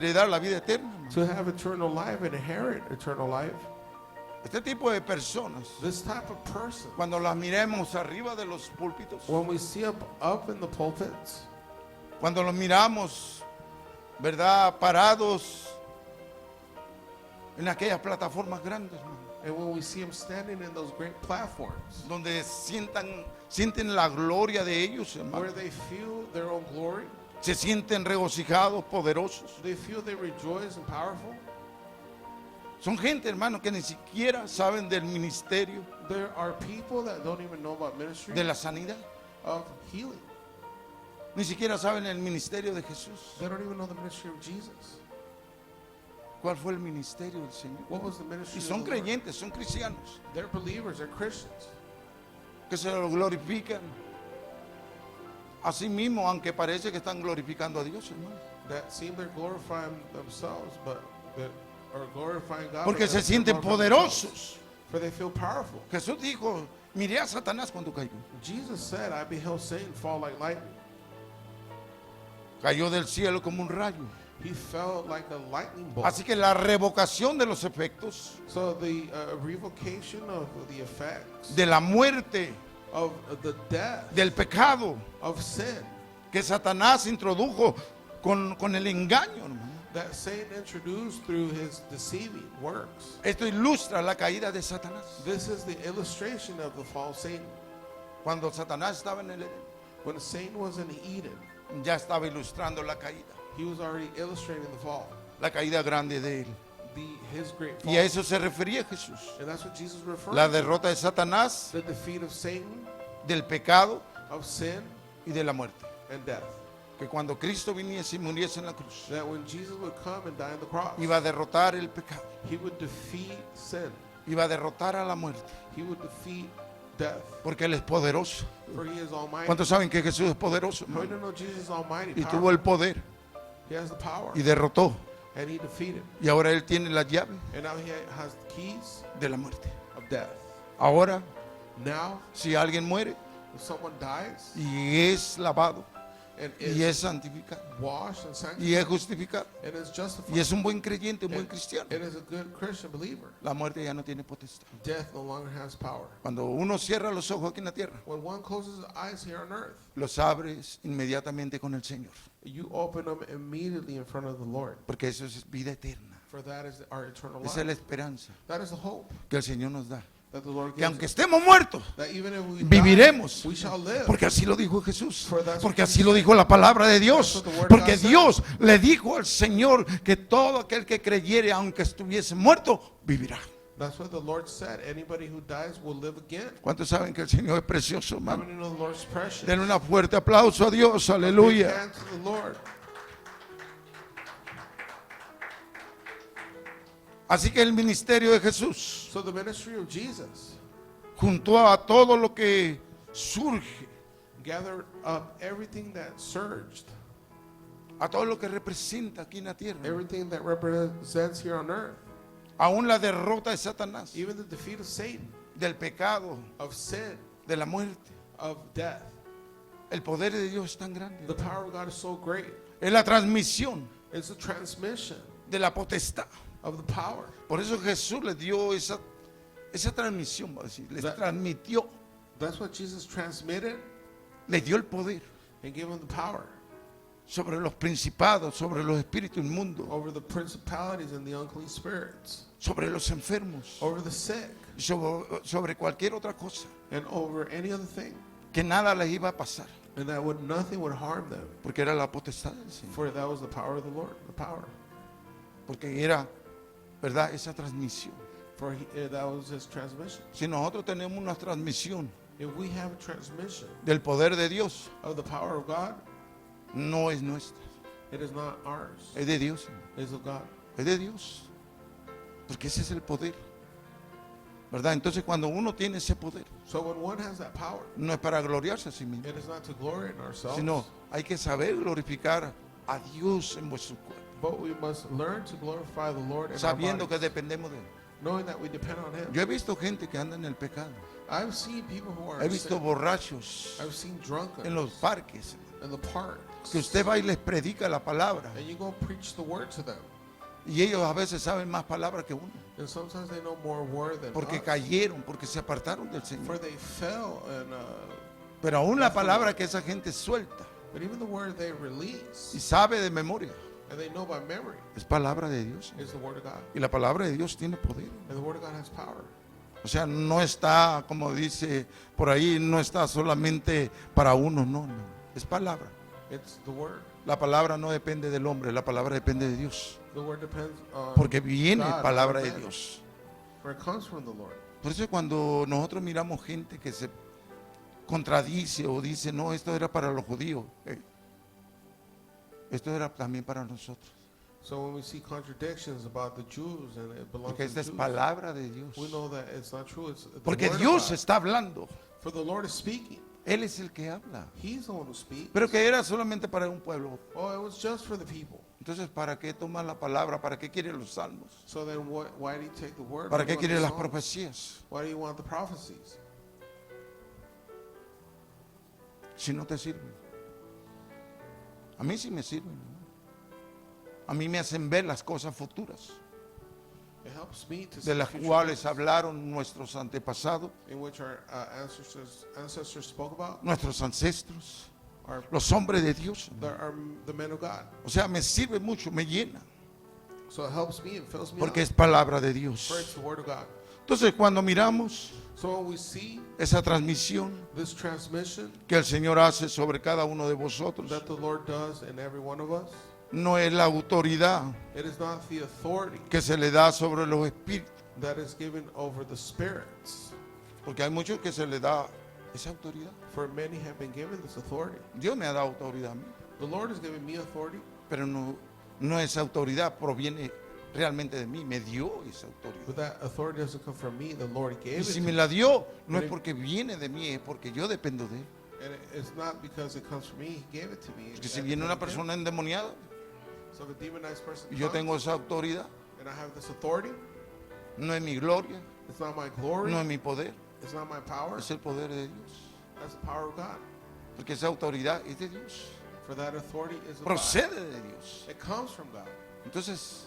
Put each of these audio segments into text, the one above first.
heredar la vida eterna, hermano. to have eternal life and inherit eternal life. Este tipo de personas, This type of person, cuando las miremos arriba de los púlpitos, when we see up in the pulpits, cuando los miramos, ¿verdad? Parados en aquellas plataformas grandes, hermano, and when we see them standing in those great platforms, donde sienten la gloria de ellos, hermano. where they feel their own glory, Se sienten regocijados, poderosos. they feel they rejoice and powerful. Son gente, hermano, que ni siquiera saben del ministerio There are people that don't even know about ministry de la sanidad. of healing. Ni siquiera saben el ministerio de Jesús. They don't even know the ministry of Jesus. ¿Cuál fue el ministerio del Señor? What was the ministry Y of son the Lord? creyentes, son cristianos, They're believers, they're Christians. que se lo glorifican. Así mismo, aunque parece que están glorificando a Dios, hermano. That seem they're glorifying themselves, but that are glorifying God. Porque but se they're sienten glorifying poderosos. themselves, for they feel powerful. Jesús dijo, miré a Satanás cuando cayó. Jesus said, I beheld Satan fall like lightning. Cayó del cielo como un rayo. He fell like a lightning bolt. Así que la revocación de los efectos So the revocation of the effects de la muerte, of the death del pecado of sin que Satanás introdujo con el engaño, hermano. that Satan introduced through his deceiving works. Esto ilustra la caída de Satanás. This is the illustration of the fall of Satan. Cuando Satanás estaba en el Edén, When Satan was in Eden, ya estaba ilustrando la caída, he was already illustrating the fall, la caída grande de él. his great fall. Y a eso se refería Jesús. And that's what Jesus referred La to. derrota de Satanás, The defeat of Satan, del pecado of sin, y de la muerte. and death. Que cuando Cristo viniese y muriese en la cruz, That when Jesus would come and die on the cross, iba a derrotar el pecado, he would defeat sin. iba a derrotar a la muerte, He would defeat death. porque Él es poderoso. For he is almighty. ¿Cuántos saben que Jesús es poderoso, How do hermano? you know Jesus is almighty? Y Powerful. tuvo el poder He has the power. y derrotó. And he defeated. Y ahora Él tiene las llaves And now he has the keys de la muerte. of death. Ahora, Now, si alguien muere if someone dies y es lavado and y is es santificado washed and sanctified y es justificado and is justified y es un buen creyente, un buen and cristiano, is a good Christian believer, la muerte ya no tiene potestad. death no longer has power. Cuando uno cierra los ojos aquí en la tierra, When one closes his eyes here on earth, los abres inmediatamente con el Señor, you open them immediately in front of the Lord. porque eso es vida eterna. For that is our eternal Esa es la life. esperanza That is the hope que el Señor nos da. that the Lord Que gives aunque us. estemos muertos, That even if we viviremos. die, we shall live. Porque así lo dijo Jesús. For that's Porque what así he lo said. dijo la palabra de Dios. That's what the word Porque God said. Dios le dijo al Señor que todo aquel que creyere, aunque estuviese muerto, vivirá. That's what the Lord said. Anybody who dies will live again. ¿Cuántos saben que el Señor es precioso, How hermano? many know the Lord's precious? Den un fuerte aplauso a Dios, Big aleluya. hand to the Lord. Así que el ministerio de Jesús So the ministry of Jesus juntó a todo lo que surge, gathered up everything that surged, a todo lo que representa aquí en la tierra, everything that represents here on earth, aún la derrota de Satanás, even the defeat of Satan, del pecado, of sin, de la muerte. of death. El poder de Dios es tan grande. The power of God is so great. Es la transmisión It's a transmission de la potestad. of the power. Por eso Jesús le dio esa transmisión, va a decir, les That- transmitió, That's what Jesus transmitted les dio el poder and gave him the power sobre los principados, sobre los espíritus inmundos, over the principalities and the unclean spirits, sobre los enfermos, over the sick, sobre cualquier otra cosa, and over any other thing. que nada les iba a pasar, And that nothing would harm them. porque era la potestad del Señor, For that was the power of the Lord, the power. porque era, ¿verdad?, esa transmisión. For that was his transmission. Si nosotros tenemos una transmisión If we have a transmission del poder de Dios, of the power of God, no es nuestra, it is not ours. es de Dios, It is of God. es de Dios, porque ese es el poder, ¿verdad? Entonces cuando uno tiene ese poder, So when one has that power, no es para gloriarse a sí mismo, it is not to glory in ourselves, sino hay que saber glorificar a Dios en vuestro cuerpo, but we must learn to glorify the Lord in our sabiendo que bodies, dependemos de Él. knowing that we depend on Him. Yo he visto gente que anda en el pecado, I've seen people who are he visto sick. borrachos I've seen en drunkards los parques, in the parks. que usted va y les predica la palabra. And you go preach the word to them. Y ellos a veces saben más palabra que uno. And sometimes they know more word than Porque us. cayeron, porque se apartaron del For Señor. they fell and Pero aún la palabra que esa gente suelta but even the word they y release sabe de memoria and they know by memory es palabra de Dios. is the word of God. Y la palabra de Dios tiene poder. And the word of God has power. O sea, no está, como dice por ahí, no está solamente para uno, no, no. Es palabra. It's the word. La palabra no depende del hombre, la palabra depende de Dios. The word depends on Porque viene God, palabra not de man. Dios. For it comes from the Lord. Por eso cuando nosotros miramos gente que se contradice o dice, no, esto era para los judíos, esto era también para nosotros. So when we see contradictions about the Jews and it belongs Porque to esta the es Jews, palabra de Dios. we know that it's not true. It's the Porque word Dios of God. está hablando. For the Lord is speaking. Él es el que habla. He's the one who speaks. Pero que era solamente para un pueblo. Oh, it was just for the people. Entonces, ¿para qué toma la palabra? ¿Para qué quiere los salmos? So then why do you take the word? ¿Para Why do qué you want quiere the las songs? profecías? Why do you want the prophecies? Si no te sirven. A mí sí me sirven. ¿no? A mí me hacen ver las cosas futuras, It helps me to see de las future cuales things hablaron nuestros antepasados, in which our ancestors spoke about. nuestros ancestros, Our, los hombres de Dios. the men of God. O sea, me sirve mucho, me llena, So it helps me and fills me porque up. es palabra de Dios. For it's the word of God. Entonces, cuando miramos So when we see esa transmisión this transmission que el Señor hace sobre cada uno de vosotros, that the Lord does in every one of us, no es la autoridad it is not the authority que se le da sobre los espíritus, that is given over the spirits. porque hay muchos que se le da esa autoridad. For many have been given this authority. Dios me ha dado autoridad a mí, The Lord has given me authority, pero no esa autoridad proviene realmente de mí, me dio esa autoridad. but that authority doesn't come from me. The Lord gave Y it si to me me. la dio, no es Pero- porque viene de mí, es porque yo dependo de él. And it's not because it comes from me. He gave it to me. Porque si I viene una depend on him. persona endemoniada So if a demonized person y yo comes, tengo esa autoridad, and I have this authority, no es mi gloria, it's not my glory, no es mi poder, it's not my power, es el poder de Dios. that's the power of God. Porque esa autoridad es de Dios, For that authority is of God. procede de Dios. It comes from God. Entonces,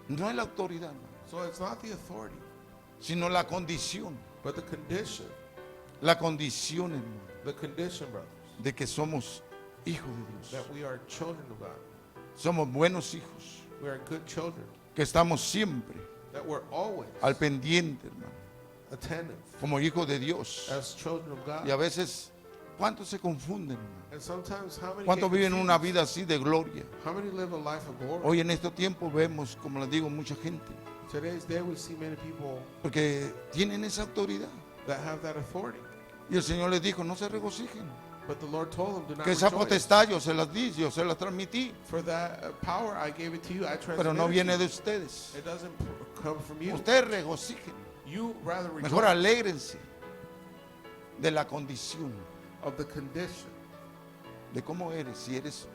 no es la autoridad, hermano, So it's not the authority, sino la condición. but the condition. La condición, hermano, The condition, brothers, de que somos hijos de Dios. that we are children of God. Somos buenos hijos, We are good children. que estamos siempre That we're always al pendiente, hermano, attentive como hijos de Dios. as children of God. Y a veces, ¿cuántos se confunden, hermano? And sometimes how many ¿Cuántos get viven una confused? vida así de gloria? How many live a life of glory? Hoy en estos tiempos vemos, como les digo, mucha gente, Today's day we see many people porque tienen esa autoridad. that have that authority. Y el Señor les dijo, no se regocijen, But the Lord told them, do not que esa rejoice. potestad yo se las di, yo se las transmití, For that power I gave it to you, I transmitted pero no it to viene you. de ustedes. It doesn't come from you. Ustedes regocijen, You rather rejoice mejor alégrense de la condición, of the condition de cómo eres, si eres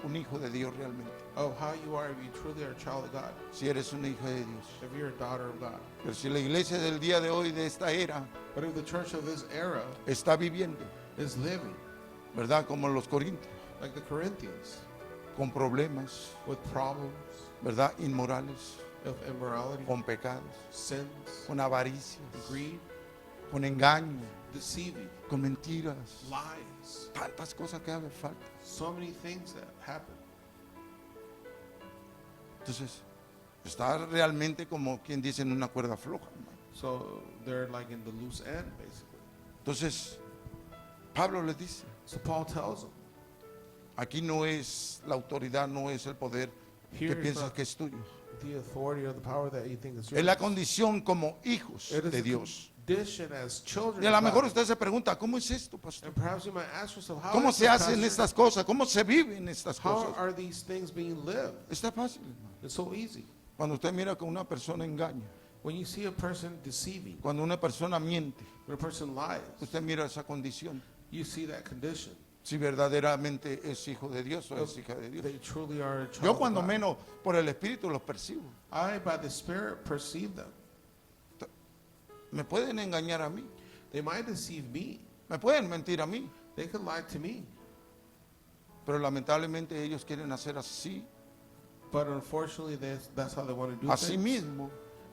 un hijo de Dios realmente, of how you are if you truly are a child of God, si eres una hija de Dios. if you're a daughter of God. Pero si la iglesia del día de hoy, de esta era, But if the church of this era está viviendo, is living ¿verdad? Como los corintios, like the Corinthians con problemas, with problems ¿verdad? Inmorales, of immorality, con pecados, sins, con avaricias, greed, con engaño, deceiving, con mentiras, lies, tantas cosas que hacen falta. so many things that happen. Entonces, está realmente como quien dice en una cuerda floja, hermano. So they're like in the loose end, basically. Entonces, Pablo les dice, So Paul tells them, aquí no es la autoridad, no es el poder que Here is piensas not que es tuyo. the authority or the power that you think is Es yours. la condición como hijos It is de the Dios. condition as children Y a lo of mejor God. usted se pregunta, ¿cómo es esto, pastor? And perhaps you might ask yourself, how, ¿Cómo is se this, hacen Pastor? estas cosas? ¿Cómo se viven estas How cosas? are these things being lived? Está fácil, hermano. It's so easy. Cuando usted mira que una persona engaña, When you see a person deceiving, cuando una persona miente, when a person lies, usted mira esa condición. you see that condition. Si verdaderamente es hijo de Dios o es hija de Dios. They truly are a child Yo of cuando God. menos por el Espíritu los percibo. I, by the Spirit, perceive them. Me pueden engañar a mí, They might deceive me. me pueden mentir a mí, They could lie to me. Pero lamentablemente ellos quieren hacer así, But unfortunately, that's how they want to do a sí things mismo,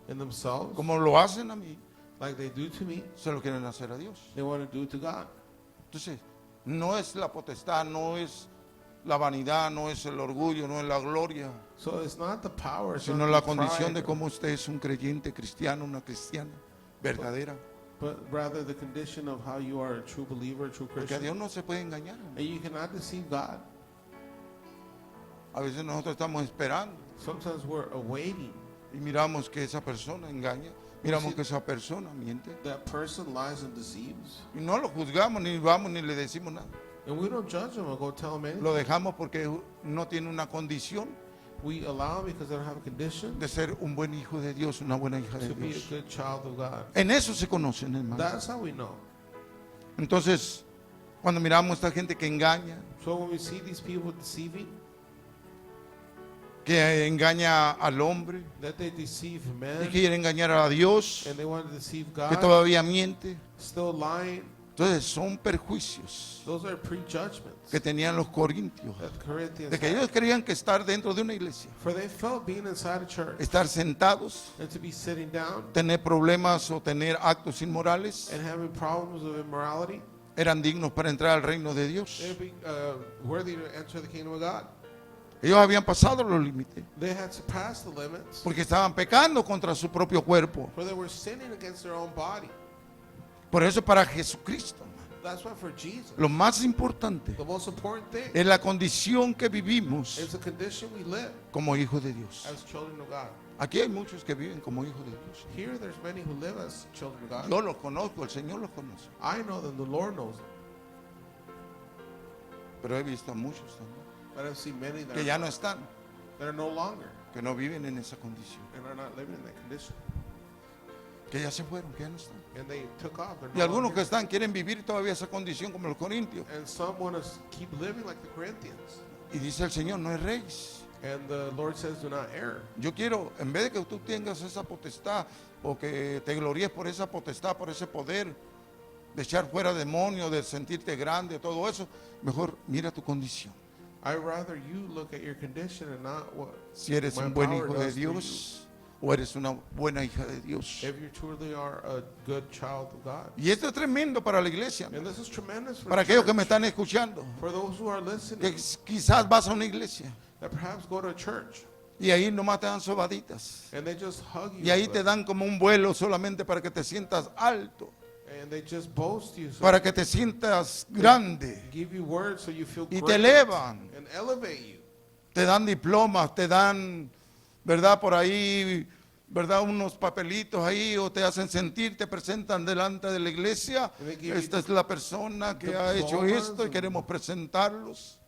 in themselves. como lo hacen a mí, Like they do to me, se lo quieren hacer a Dios. they want to do to God. Entonces, no es la potestad, no es la vanidad, no es el orgullo, no es la gloria, So it's not the power, it's sino not la the condición de pride, cómo usted es un creyente cristiano, una cristiana verdadera. but rather the condition of how you are a true believer, a true Porque a Christian. Dios no se puede engañar. And you cannot deceive God. A veces nosotros estamos esperando Sometimes we're awaiting. y miramos que esa persona engaña, miramos que esa persona miente That person lies and deceives. y no lo juzgamos, ni vamos, ni le decimos nada. And we don't judge them or go tell them anything. Lo dejamos porque no tiene una condición We allow them because they don't have a condition de ser un buen hijo de Dios, una buena hija de to be a Dios. good child of God. En eso se conocen, hermano. That's how we know. Entonces, cuando miramos a esta gente que engaña, So when we see these people deceiving, que engaña al hombre, that they deceive y men quiere engañar a Dios, and they want to deceive que God, todavía miente, still lying, entonces son perjuicios those are prejudgments que tenían los corintios, that the Corinthians de que had. ellos creían que estar dentro de una iglesia, For they felt being inside a church estar sentados, and to be sitting down tener problemas o tener actos inmorales, and having problems of immorality, eran dignos para entrar al reino de Dios. they'd be worthy to enter the kingdom of God. Ellos habían pasado los límites They had surpassed the limits, porque estaban pecando contra su propio cuerpo. for they were sinning against their own body. Por eso para Jesucristo, hermano, That's why for Jesus, lo más importante the most important thing es la condición que vivimos is the condition we live como hijos de Dios. as children of God. Aquí hay muchos que viven como hijos de Dios. Here, there's many who live as children of God. Yo los conozco, el Señor los conoce. I know them, the Lord knows them. Pero he visto a muchos también But I've seen many that que ya no están, are no longer que no viven en esa condición, and are not living in that condition. que ya se fueron, que ya no están. And they took off. They're Y no algunos que longer. están quieren vivir todavía esa condición como los corintios. And some want to keep living like the Corinthians. Y dice el Señor, no erréis. And the Lord says, do not err. Yo quiero, en vez de que tú tengas esa potestad o que te gloríes por esa potestad, por ese poder de echar fuera demonios, de sentirte grande, todo eso, mejor mira tu condición. I'd rather you look at your condition and not what Si eres my un buen power hijo de does to Dios o eres una buena hija de Dios. you. If you truly are a good child of God. Y esto es tremendo para la iglesia, And this is tremendous for para the aquellos que me church. están escuchando, For those who are listening, que quizás vas a una iglesia that perhaps go to a church y ahí nomás te dan sobaditas and they just hug you y ahí so te that- dan como un vuelo solamente para que te sientas alto, and they just boast you so para que te sientas grande give you words so you feel y great te elevan. and elevate you. Te dan diplomas, te dan, ¿verdad? Por ahí, ¿verdad? Unos papelitos ahí o te hacen sentir, te presentan delante de la iglesia. And they give Esta you es la persona que ha hecho diplomas esto y and- queremos presentarlos.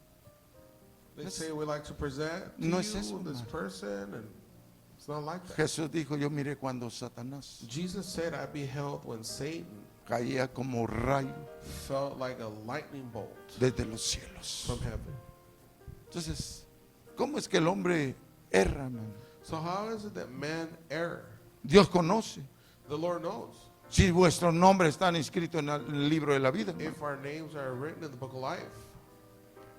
They say we like to present to No you es eso, this hermano. person, and it's not like that. Jesús dijo, yo miré cuando Satanás Jesus said, I beheld when Satan caía como rayo felt like a lightning bolt desde los cielos. from heaven. Entonces, ¿cómo es que el hombre erra, hermano? So how is it that men err? Dios conoce. The Lord knows. Si vuestros nombres están inscritos en el libro de la vida, hermano. If our names are written in the book of life,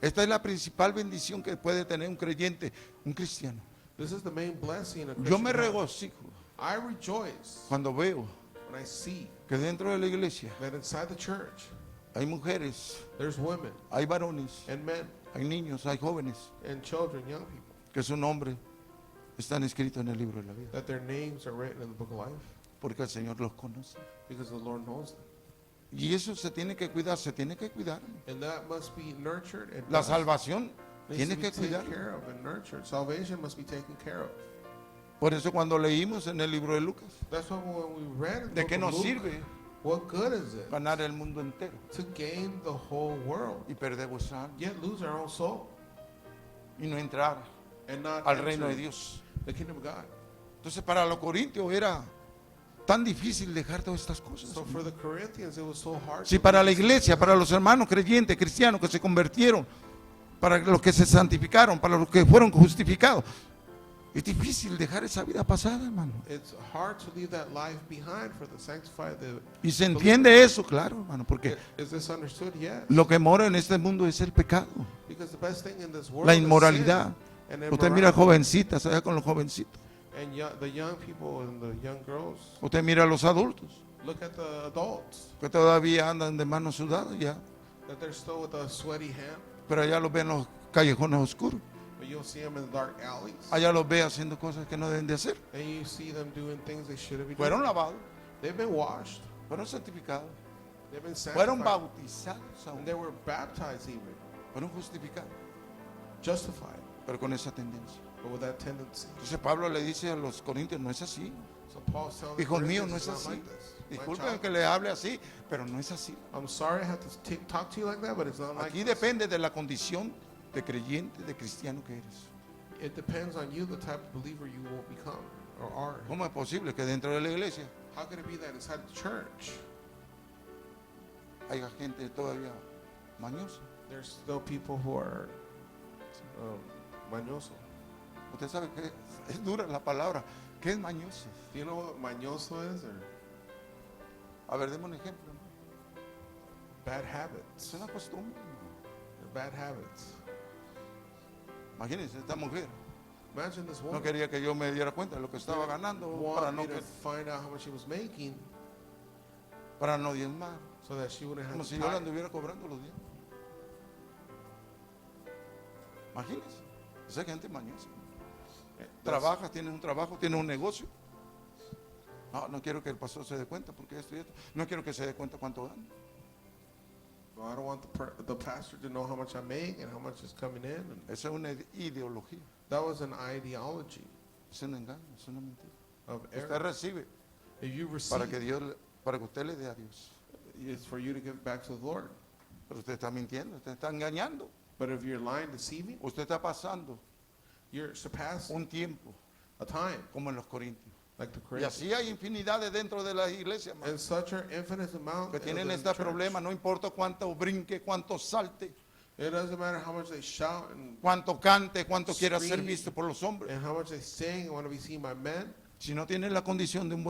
Esta es la principal bendición que puede tener un creyente, un cristiano. this is the main blessing a Yo Christian me has. regocijo I rejoice cuando veo when I see que dentro de la iglesia that inside the church hay mujeres, there's women hay varones, and men hay niños, hay jóvenes and children, young people, que su nombre están escritos en el libro de la vida, that their names are written in the book of life porque el Señor los conoce. because the Lord knows them. Y eso se tiene que cuidar, se tiene que cuidar. And that must be nurtured and La must- salvación needs tiene to be que taken cuidar. care of and nurtured. Salvation must be taken care of. Por eso cuando leímos en el libro de Lucas, That's why when we read in the ¿de book qué of nos Luke, sirve what good is it ganar el mundo entero to gain the whole world, y perder vuestra alma yet lose our own soul y no entrar and not al reino de enter Dios? the kingdom of God? Entonces para los corintios era tan difícil dejar todas estas cosas. So for the Corinthians, it was so hard. Si to para la leave. iglesia, para los hermanos creyentes, cristianos que se convirtieron, para los que se santificaron, para los que fueron justificados, Es difícil dejar esa vida pasada, hermano. It's hard to leave that life behind for the sanctified. Y se entiende eso, claro, hermano, porque Is this understood? Yes. lo que mora en este mundo es el pecado, Because the best thing in this world la is inmoralidad. sin and Usted mira immorality. jovencitas, allá con los jovencitos. And the young people and the young girls. Usted mira a los adultos, Look at the adults, que todavía andan de manos sudadas ya, that they're still with a sweaty hand, pero allá los ven en los callejones oscuros. but you'll see them in dark alleys. Allá los ve haciendo cosas que no deben de hacer. And you see them doing things they shouldn't be Fueron doing. lavados, They've been washed. fueron santificados, They've been fueron sanctified. bautizados aún, And they were baptized even, fueron justificados, justified, pero con esa tendencia. but with that tendency. Entonces Pablo le dice a los corintios, no es así. So Paul's telling the Hijos míos, Corinthians, no it's es not así. like this. My Disculpen child, que le hable así, pero no es así. I'm sorry I have to talk to you like that, but it's not like Aquí this. depende de la condición de creyente, de cristiano que eres. It depends on you, the type of believer you will become or are. ¿Cómo es posible que dentro de la iglesia How could it be that inside the church haya gente todavía mañosa? there's still people who are mañoso? Usted sabe que es dura la palabra. ¿Qué es mañoso? Do you know what mañoso is? Or A ver, demos un ejemplo. ¿no? bad Es habits. una costumbre. They're bad habits. Imagínense, esta mujer Imagine this no woman quería que yo me diera cuenta de lo que estaba ganando para wanted no, me to find out how much she was making para no diezmar. so that she wouldn't have Como to si yo la tithe. anduviera cobrando los diezmos. Imagínense, esa gente mañosa. That's- Trabajas, tienes un trabajo, tienes un negocio. No, no quiero que el pastor se dé cuenta porque esto y esto. No quiero que se dé cuenta cuánto gana. Well, I don't want the pastor to know how much I make and how much is coming in. And Esa es una ideología, that was an ideology es un engaño, es una mentira. of Usted error. recibe If you para que receive, para que usted le dé a Dios. it's for you to give back to the Lord. Pero usted está mintiendo, usted está engañando. But if you're lying, deceiving, Usted está pasando you're surpassing un tiempo a time como en los Corintios. like the Y Corinthians. así hay infinidades dentro de las iglesias, hermano, And such are infinite amount que of tienen the este church. problema. No importa cuánto brinque, cuánto salte, It doesn't matter how much they shout and cuánto cante, cuánto quiera ser Scream. visto por los hombres. how much they sing and want to be seen by men. Si no tienen la condición de un